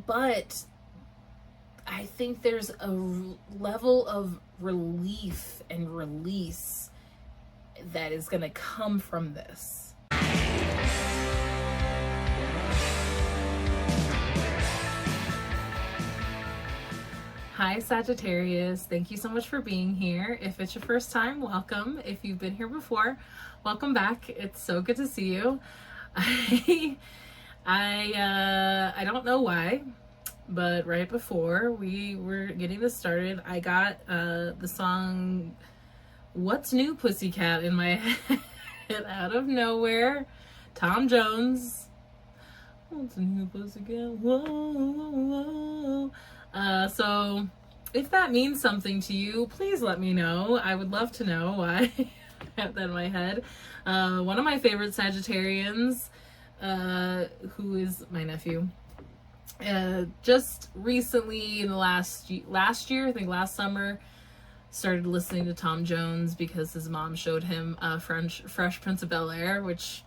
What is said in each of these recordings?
but I think there's a level of relief and release that is going to come from this. Hi Sagittarius, thank you so much for being here. If it's your first time, welcome. If you've been here before, welcome back. It's so good to see you. I don't know why, but right before we were getting this started, I got the song What's New Pussycat in my head out of nowhere. Tom Jones. What's new Pussycat? Whoa, whoa, whoa. So if that means something to you, please let me know. I would love to know why I have that in my head. One of my favorite Sagittarians, who is my nephew, just recently in the last year, I think last summer, started listening to Tom Jones because his mom showed him Fresh Prince of Bel-Air, which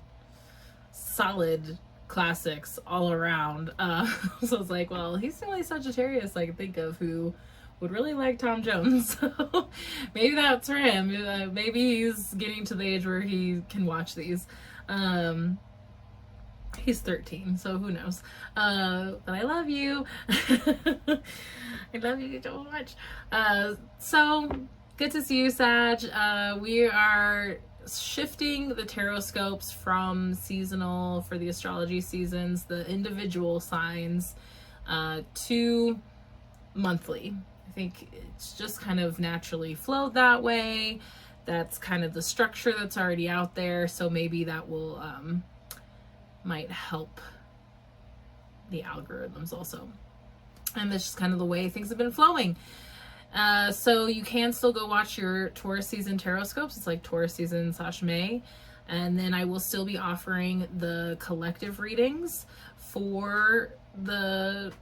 solid classics all around. So I was like, well, he's the only Sagittarius I can think of who would really like Tom Jones. So maybe that's for him. Maybe he's getting to the age where he can watch these. He's 13, so who knows. But I love you. I love you so much. So good to see you, Sag. We are shifting the tarot scopes from seasonal for the astrology seasons, the individual signs, to monthly. I think it's just kind of naturally flowed that way. That's kind of the structure that's already out there. So maybe that will might help the algorithms also. And that's just kind of the way things have been flowing. So you can still go watch your Taurus season tarot scopes. It's like Taurus season / May. And then I will still be offering the collective readings for the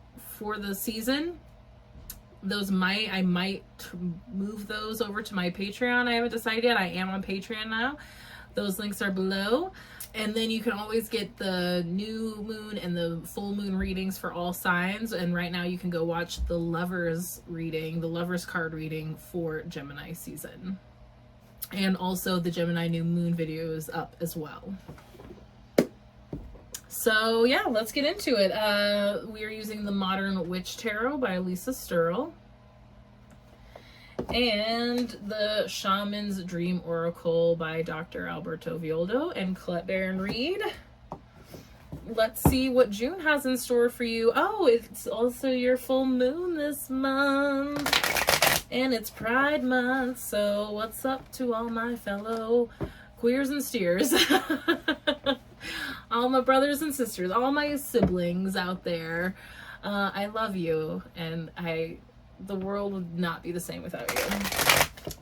season. I might move those over to my Patreon. I haven't decided yet. I am on Patreon now. Those links are below. And then you can always get the new moon and the full moon readings for all signs. And right now you can go watch the Lovers reading, the Lovers card reading for Gemini season. And also the Gemini new moon video is up as well. So yeah, let's get into it. We are using the Modern Witch Tarot by Lisa Sturl. And the Shaman's Dream Oracle by Dr. Alberto Violdo and Colette Baron Reed. Let's see what June has in store for you. Oh, it's also your full moon this month. And it's Pride Month. So what's up to all my fellow queers and steers? All my brothers and sisters, all my siblings out there. I love you, and the world would not be the same without you.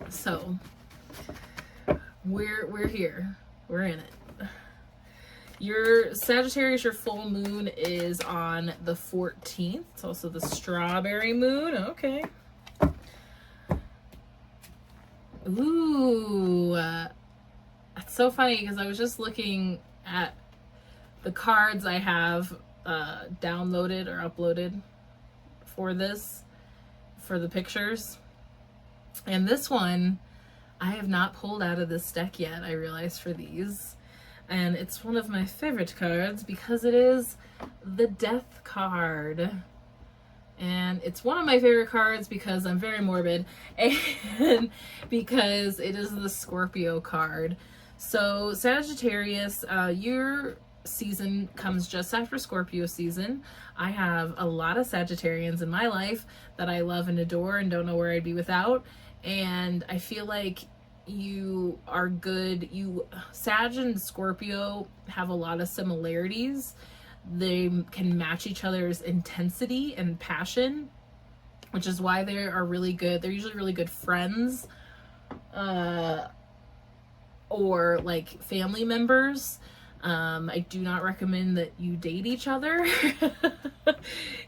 So we're here. We're in it. Your Sagittarius, your full moon is on the 14th. It's also the strawberry moon. Okay. Ooh. That's so funny because I was just looking at the cards I have downloaded or uploaded for this. For the pictures, and this one I have not pulled out of this deck yet, I realize, for these, and it's one of my favorite cards because it is the Death card, and it's one of my favorite cards because I'm very morbid and because it is the Scorpio card. So Sagittarius, your season comes just after Scorpio season. I have a lot of Sagittarians in my life that I love and adore and don't know where I'd be without. And I feel like you are good. Sag and Scorpio have a lot of similarities. They can match each other's intensity and passion, which is why they are really good. They're usually really good friends, or like family members. I do not recommend that you date each other.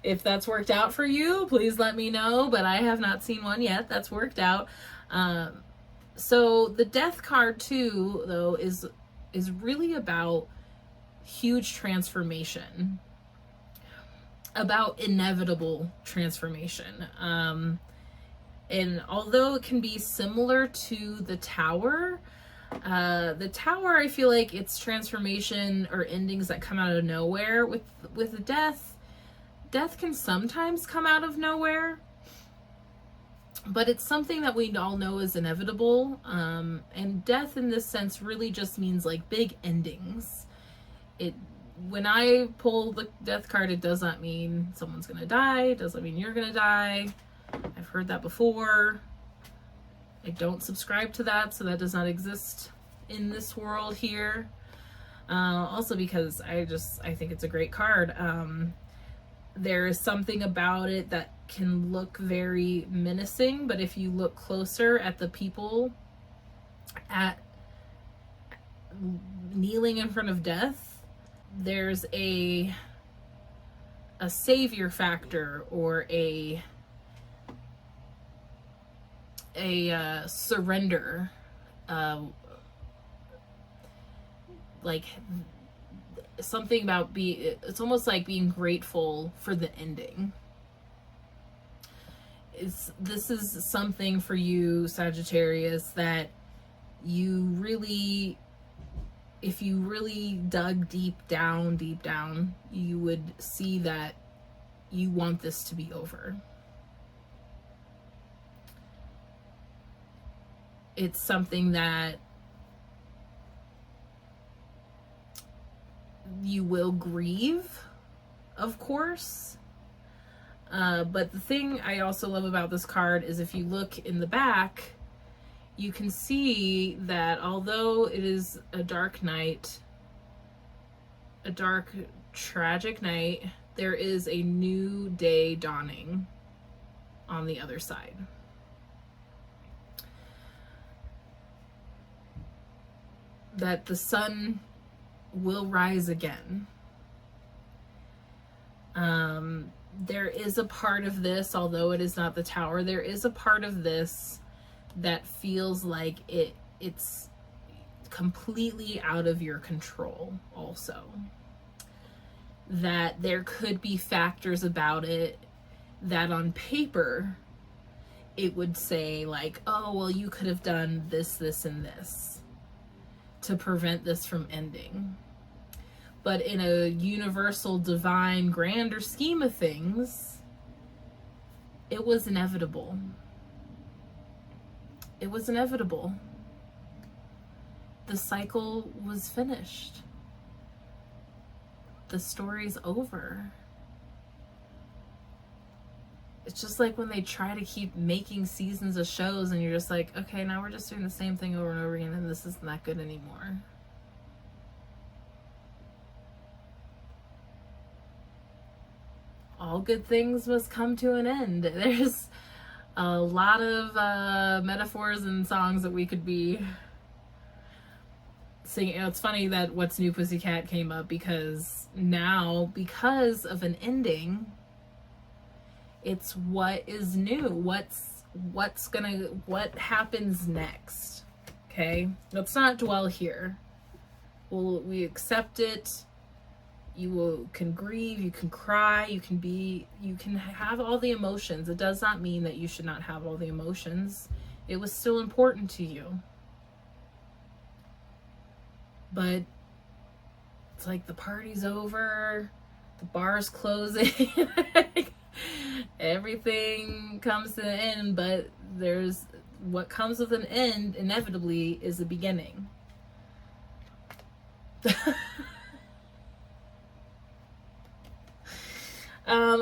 If that's worked out for you, please let me know, but I have not seen one yet that's worked out. So the Death card too, though, is really about huge transformation. about inevitable transformation. And although it can be similar to the Tower, I feel like it's transformation or endings that come out of nowhere. With death can sometimes come out of nowhere, but it's something that we all know is inevitable. And death in this sense really just means like big endings. When I pull the death card, it does not mean someone's gonna die. It doesn't mean you're gonna die. I've heard that before. I don't subscribe to that, so that does not exist in this world here. Also because I think it's a great card. There is something about it that can look very menacing, but if you look closer at the people kneeling in front of death, there's a savior factor or a surrender, like something about it's almost like being grateful for the ending. This is something for you, Sagittarius, that you really, if you really dug deep down, you would see that you want this to be over. It's something that you will grieve, of course. But the thing I also love about this card is if you look in the back, you can see that although it is a dark night, a dark, tragic night, there is a new day dawning on the other side. That the sun will rise again. There is a part of this, although it is not the Tower, there is a part of this that feels like it's completely out of your control also. That there could be factors about it that on paper it would say like, oh, well, you could have done this, this, and this to prevent this from ending. But in a universal, divine, grander scheme of things, it was inevitable. It was inevitable. The cycle was finished. The story's over. It's just like when they try to keep making seasons of shows and you're just like, okay, now we're just doing the same thing over and over again and this isn't that good anymore. All good things must come to an end. There's a lot of metaphors and songs that we could be singing. It's funny that What's New Pussycat came up because now, because of an ending, it's what is new. What happens next? Okay? Let's not dwell here. We accept it. You can grieve, you can cry, you can have all the emotions. It does not mean that you should not have all the emotions. It was still important to you. But it's like the party's over, the bar's closing, everything comes to an end, but there's what comes with an end inevitably is a beginning.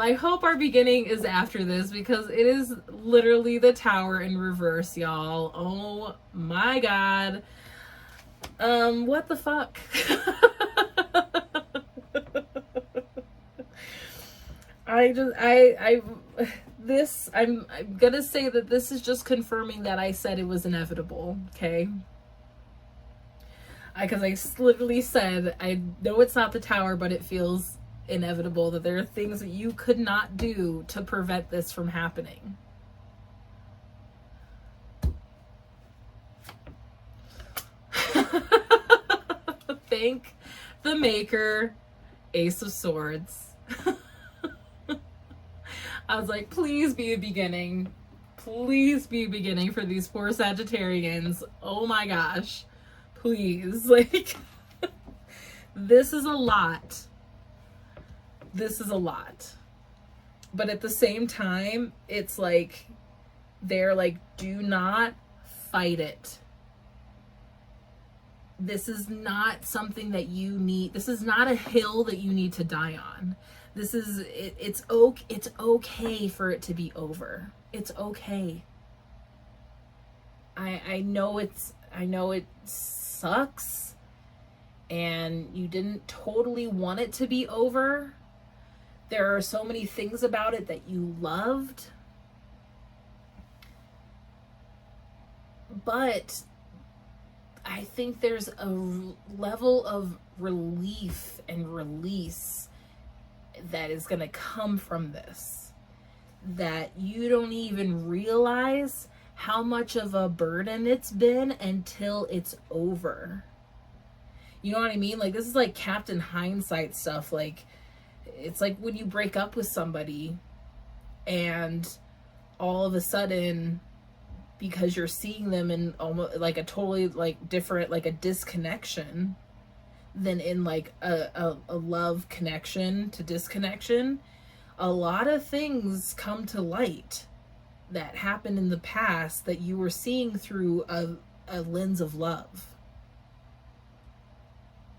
I hope our beginning is after this because it is literally the Tower in reverse, y'all. Oh my god. What the fuck? I'm gonna say that this is just confirming that I said it was inevitable, okay? Because I literally said, I know it's not the Tower, but it feels inevitable that there are things that you could not do to prevent this from happening. Thank the maker, Ace of Swords. I was like, please be a beginning. Please be a beginning for these poor Sagittarians. Oh my gosh. Please. Like, this is a lot. This is a lot. But at the same time, it's like, they're like, do not fight it. This is not something that you need. This is not a hill that you need to die on. This is, it's okay for it to be over. It's okay. I know it sucks, and you didn't totally want it to be over. There are so many things about it that you loved. But I think there's a level of relief and release that is going to come from this, that you don't even realize how much of a burden it's been until it's over. You know what I mean? Like, this is like Captain Hindsight stuff. Like, it's like when you break up with somebody and all of a sudden, because you're seeing them in almost like a totally like different, like a disconnection than in like a love connection to disconnection, a lot of things come to light that happened in the past that you were seeing through a lens of love.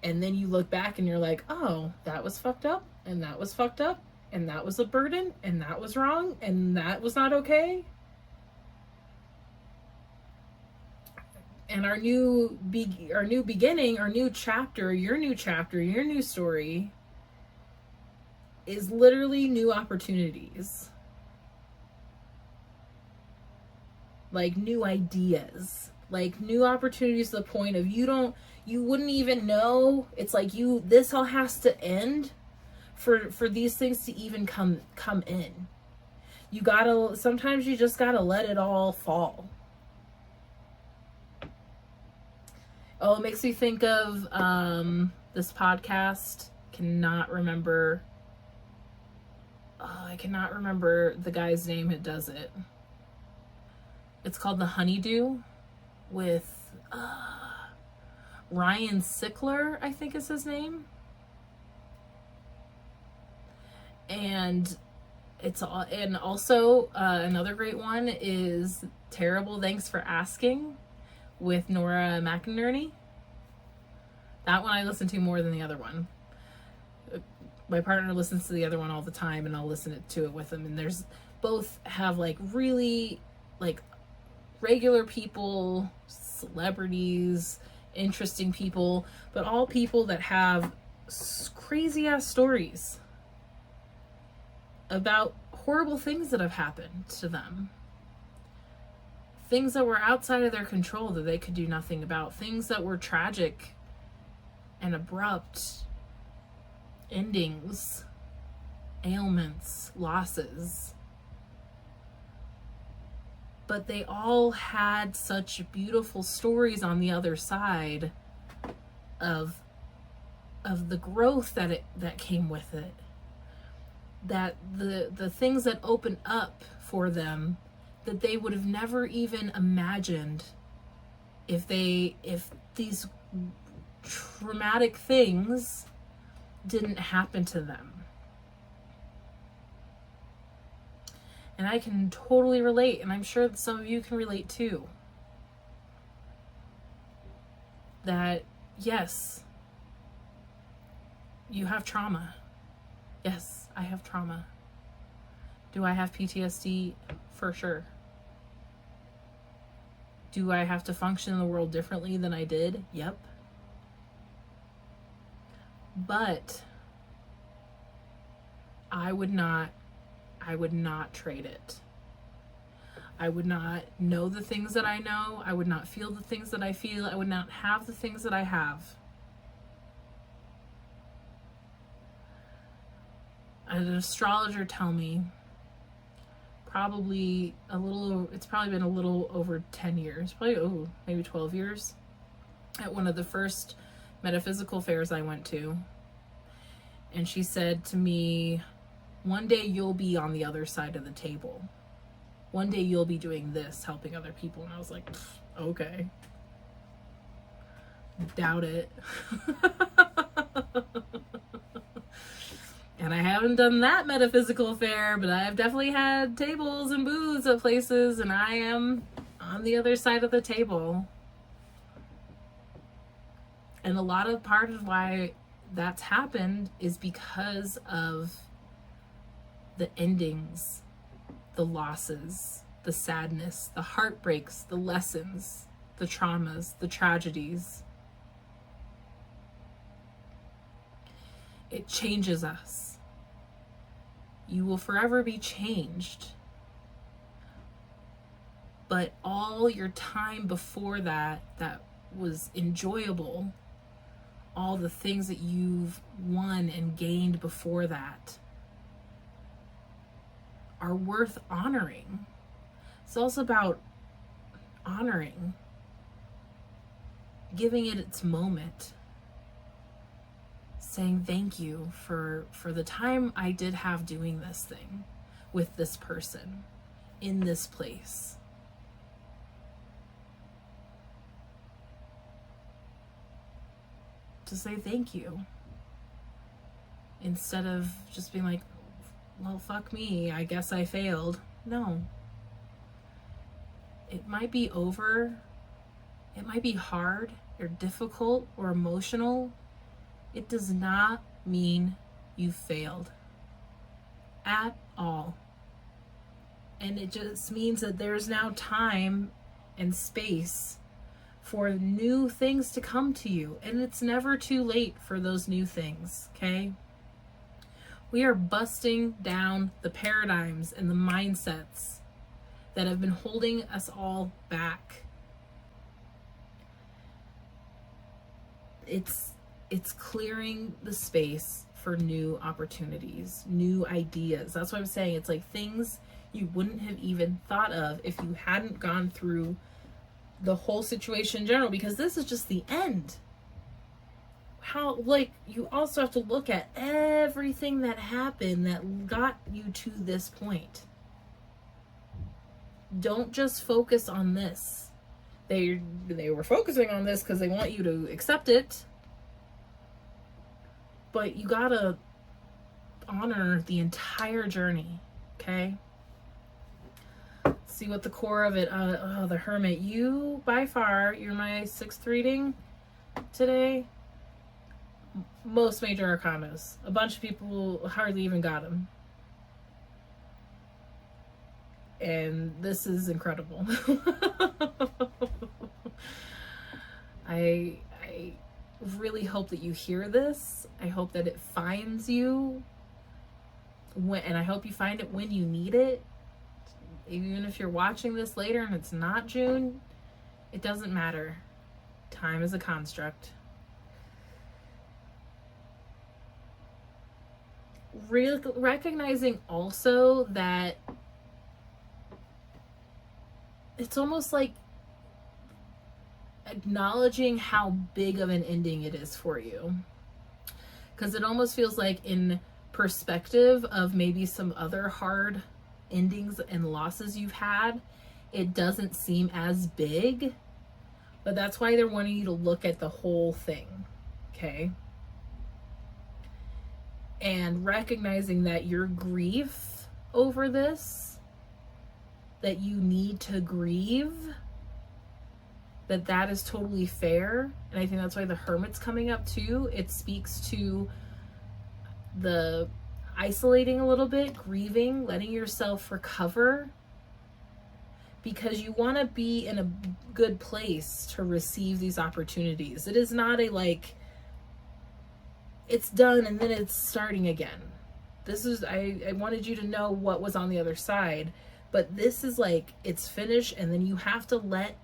And then you look back and you're like, oh, that was fucked up, and that was fucked up, and that was a burden, and that was wrong, and that was not okay. And our new beginning, our new chapter, your new story is literally new opportunities. Like new ideas, like new opportunities to the point of you wouldn't even know. It's like this all has to end for these things to even come in. Sometimes you just gotta let it all fall. Oh, it makes me think of this podcast. I cannot remember the guy's name who does it. It's called the HoneyDew with Ryan Sickler, I think is his name. And also another great one is Terrible Thanks for Asking with Nora McInerney. That one I listen to more than the other one. My partner listens to the other one all the time, and I'll listen to it with him. And both have like really like regular people, celebrities, interesting people, but all people that have crazy ass stories about horrible things that have happened to them. Things that were outside of their control that they could do nothing about. Things that were tragic and abrupt endings, ailments, losses. But they all had such beautiful stories on the other side of the growth that came with it. That the things that opened up for them that they would have never even imagined if these traumatic things didn't happen to them. And I can totally relate, and I'm sure that some of you can relate too. That, yes, you have trauma. Yes, I have trauma. Do I have PTSD? For sure. Do I have to function in the world differently than I did? Yep. But I would not trade it. I would not know the things that I know. I would not feel the things that I feel. I would not have the things that I have. An astrologer tell me it's probably been a little over 10 years, maybe 12 years, at one of the first metaphysical fairs I went to. And she said to me, One day you'll be on the other side of the table. One day you'll be doing this, helping other people. And I was like, okay. Doubt it. And I haven't done that metaphysical affair, but I've definitely had tables and booths at places, and I am on the other side of the table. And a lot of part of why that's happened is because of the endings, the losses, the sadness, the heartbreaks, the lessons, the traumas, the tragedies. It changes us. You will forever be changed. But all your time before that was enjoyable, all the things that you've won and gained before that are worth honoring. It's also about honoring, giving it its moment, saying thank you for the time I did have doing this thing with this person in this place. To say thank you instead of just being like, well, fuck me, I guess I failed. No. It might be over. It might be hard or difficult or emotional. It does not mean you failed at all. And it just means that there's now time and space for new things to come to you. And it's never too late for those new things, okay? We are busting down the paradigms and the mindsets that have been holding us all back. It's clearing the space for new opportunities, new ideas. That's what I'm saying. It's like things you wouldn't have even thought of if you hadn't gone through the whole situation in general, because this is just the end. How, like, you also have to look at everything that happened that got you to this point. Don't just focus on this. They were focusing on this because they want you to accept it. But you gotta honor the entire journey, okay? See what the core of it, the Hermit. You, by far, you're my 6th reading today. Most major arcanas. A bunch of people hardly even got them. And this is incredible. I really hope that you hear this. I hope that it finds you and I hope you find it when you need it. Even if you're watching this later and it's not June, it doesn't matter. Time is a construct. Recognizing also that it's almost like acknowledging how big of an ending it is for you. Because it almost feels like, in perspective of maybe some other hard endings and losses you've had, it doesn't seem as big. But that's why they're wanting you to look at the whole thing, okay? And recognizing that your grief over this, that you need to grieve, that is totally fair. And I think that's why the Hermit's coming up too. It speaks to the isolating a little bit, grieving, letting yourself recover, because you want to be in a good place to receive these opportunities. It is not a like, it's done and then it's starting again. This is, I wanted you to know what was on the other side, but this is like, it's finished, and then you have to let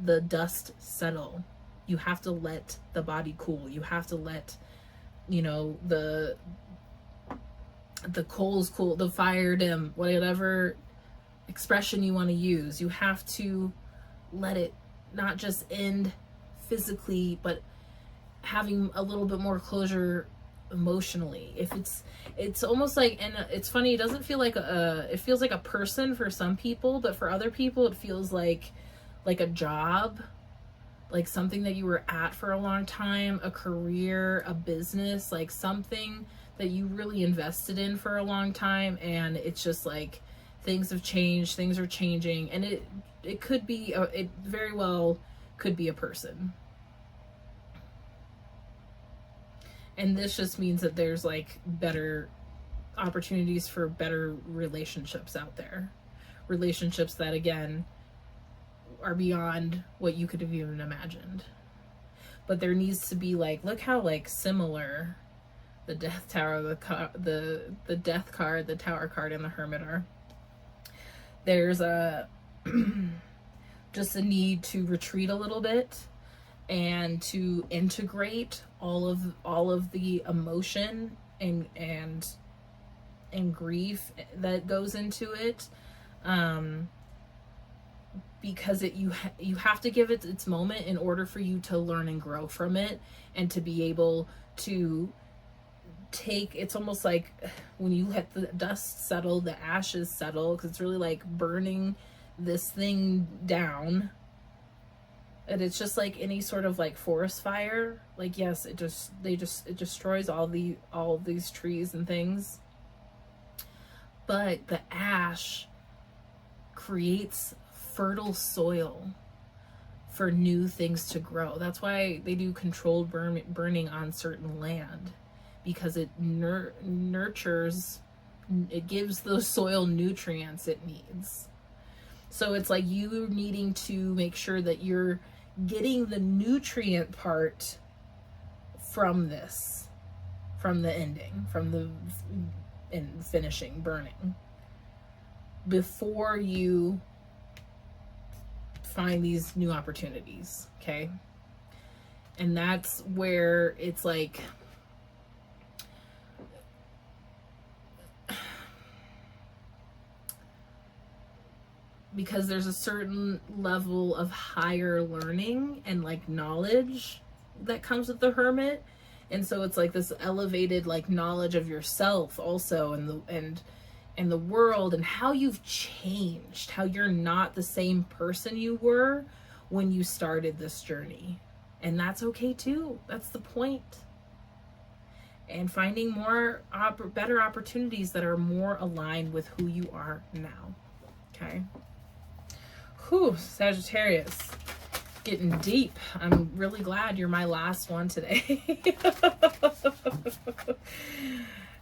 the dust settle. You have to let the body cool. You have to let, you know, the coals cool, the fire dim, whatever expression you want to use. You have to let it not just end physically, but having a little bit more closure emotionally. If it's almost like, and it's funny, it doesn't feel like it feels like a person for some people, but for other people it feels like a job, like something that you were at for a long time, a career, a business, like something that you really invested in for a long time, and it's just like things have changed, things are changing, and it could be it very well could be a person. And this just means that there's like better opportunities for better relationships out there. Relationships that, again, are beyond what you could have even imagined. But there needs to be like, look how like similar the Death Tower, the Death card, the Tower card, and the Hermit are. There's a just a need to retreat a little bit and to integrate all of the emotion and grief that goes into it, because you have to give it its moment in order for you to learn and grow from it, and to be able to take, it's almost like when you let the dust settle, the ashes settle, because it's really like burning this thing down. And it's just like any sort of like forest fire. Like, yes, it destroys all these trees and things. But the ash creates fertile soil for new things to grow. That's why they do controlled burning on certain land, because it nurtures, it gives the soil nutrients it needs. So it's like you needing to make sure that you're getting the nutrient part from this, from the ending, from the finishing burning, before you find these new opportunities. Okay. And that's where it's like, because there's a certain level of higher learning and like knowledge that comes with the Hermit, and so it's like this elevated like knowledge of yourself also, and the world, and how you've changed, how you're not the same person you were when you started this journey, and that's okay too. That's the point. And finding more better opportunities that are more aligned with who you are now. Okay. Whew, Sagittarius, getting deep. I'm really glad you're my last one today.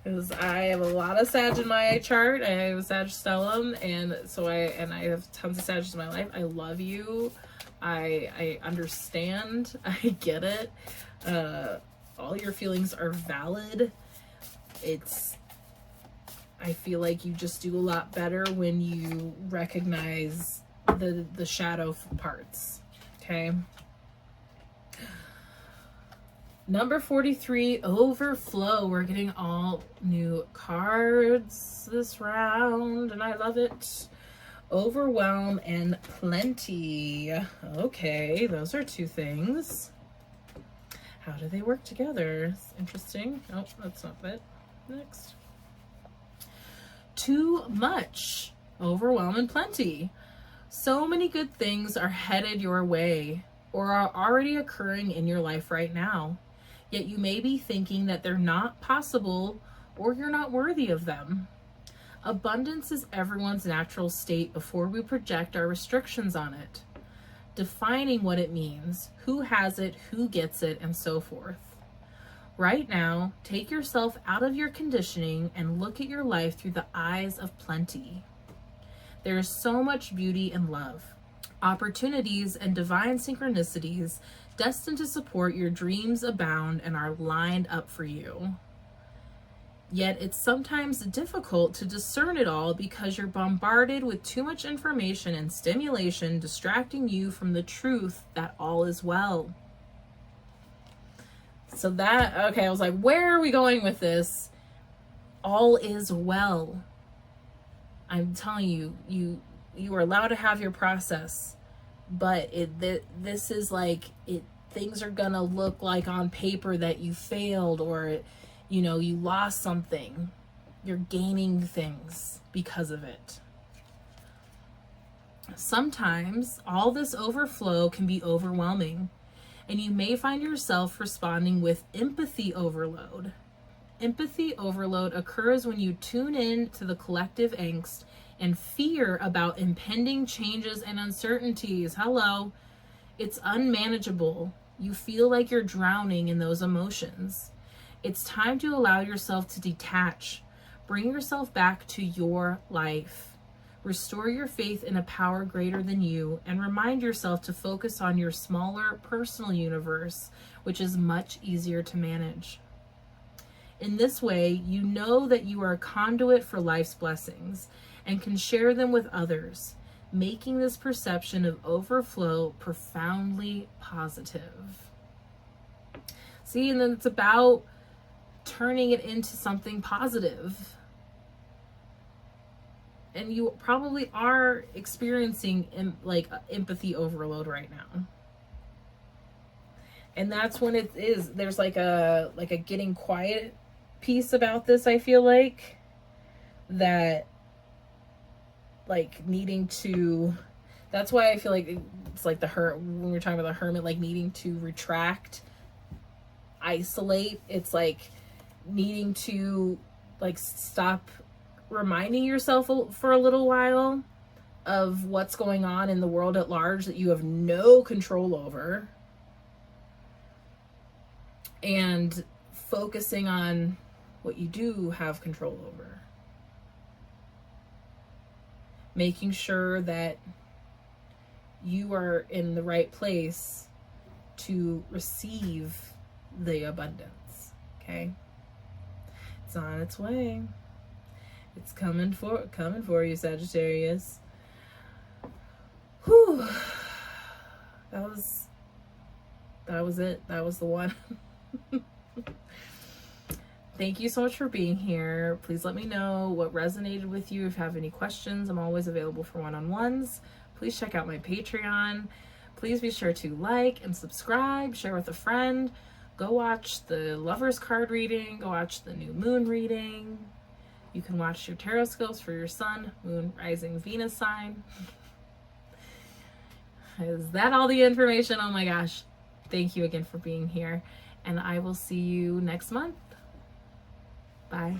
Because I have a lot of Sag in my chart. I have a Sag stellium, and so I have tons of Sag in my life. I love you. I understand. I get it. All your feelings are valid. I feel like you just do a lot better when you recognize the shadow parts. Okay. Number 43, overflow. We're getting all new cards this round, and I love it. Overwhelm and plenty. Okay, those are two things. How do they work together? It's interesting. Oh, that's not it. Next. Too much. Overwhelm and plenty. So many good things are headed your way or are already occurring in your life right now. Yet you may be thinking that they're not possible or you're not worthy of them. Abundance is everyone's natural state before we project our restrictions on it, defining what it means, who has it, who gets it, and so forth. Right now, take yourself out of your conditioning and look at your life through the eyes of plenty. There is so much beauty and love, opportunities and divine synchronicities destined to support your dreams abound and are lined up for you. Yet it's sometimes difficult to discern it all because you're bombarded with too much information and stimulation distracting you from the truth that all is well. So that, okay, I was like, where are we going with this? All is well. I'm telling you, you are allowed to have your process, but this is like, things are gonna look like on paper that you failed, or you know, you lost something, you're gaining things because of it. Sometimes all this overflow can be overwhelming, and you may find yourself responding with empathy overload. Empathy overload occurs when you tune in to the collective angst and fear about impending changes and uncertainties. Hello. It's unmanageable. You feel like you're drowning in those emotions. It's time to allow yourself to detach. Bring yourself back to your life. Restore your faith in a power greater than you, and remind yourself to focus on your smaller personal universe, which is much easier to manage. In this way, you know that you are a conduit for life's blessings and can share them with others, making this perception of overflow profoundly positive. See, and then it's about turning it into something positive. And you probably are experiencing empathy overload right now. And that's when it is, there's like a getting quiet piece about this, I feel like, that like needing to, that's why I feel like it's like when we're talking about the hermit, like needing to retract, isolate. It's like needing to like stop reminding yourself for a little while of what's going on in the world at large that you have no control over, and focusing on what you do have control over. Making sure that you are in the right place to receive the abundance, okay? It's on its way. It's coming for you, Sagittarius. Whew. That was it. That was the one. Thank you so much for being here. Please let me know what resonated with you. If you have any questions, I'm always available for one-on-ones. Please check out my Patreon. Please be sure to like and subscribe, share with a friend. Go watch the Lover's card reading. Go watch the new moon reading. You can watch your tarot skills for your sun, moon, rising, Venus sign. Is that all the information? Oh my gosh. Thank you again for being here. And I will see you next month. Bye.